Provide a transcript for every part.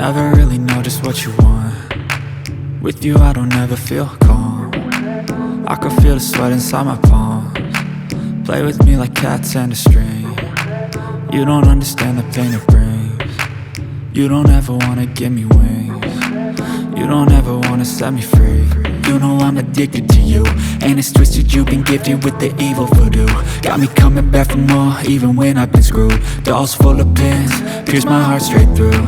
Never really know just what you want. With you I don't ever feel calm. I can feel the sweat inside my palms. Play with me like cats and a string. You don't understand the pain it brings. You don't ever wanna give me wings. You don't ever wanna set me free. You know I'm addicted to you, and it's twisted, you've been gifted with the evil voodoo. Got me coming back for more, even when I've been screwed. Dolls full of pins, pierce my heart straight through.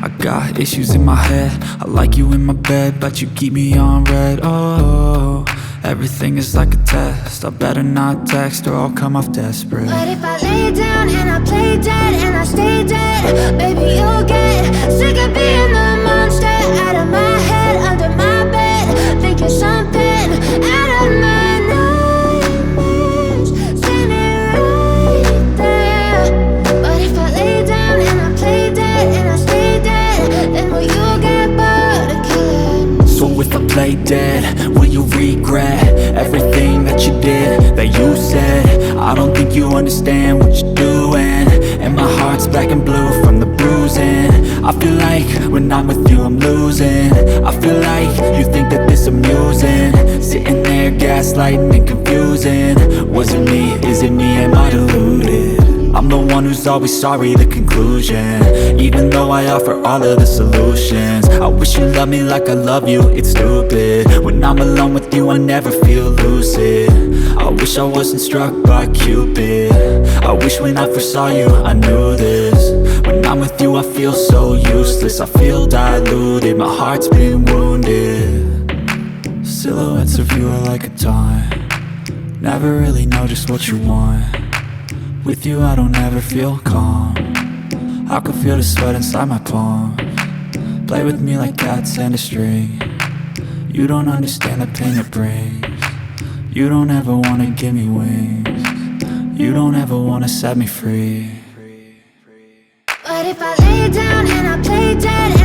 I got issues in my head, I like you in my bed, but you keep me on red. Oh, everything is like a test, I better not text or I'll come off desperate. But if I lay down and I play dead and I stay dead, baby you'll get sick of being the monster out of my head, under my bed, thinking something out of my nightmares, standing right there. But if I lay down and I play dead and I stay dead, then will you get bored of killing? So if I play dead, will you regret everything that you did, that you said? I don't think you understand what you're doing, and my heart's black and blue from the bruising. I feel like when I'm with you I'm losing. I feel like you think that this amusing, sitting there gaslighting and confusing. Was it me? Is it me? Am I deluded? I'm the one who's always sorry, the conclusion. Even though I offer all of the solutions, I wish you loved me like I love you, it's stupid. When I'm alone with you I never feel lucid. I wish I wasn't struck by Cupid. I wish when I first saw you I knew this. When I'm with you I feel so useless, I feel diluted, my heart's been wounded. Silhouettes of you are like a taunt. Never really know just what you want. With you I don't ever feel calm. I can feel the sweat inside my palms. Play with me like cats and a string. You don't understand the pain it brings. You don't ever wanna give me wings. You don't ever wanna set me free. But if I lay down and I play dead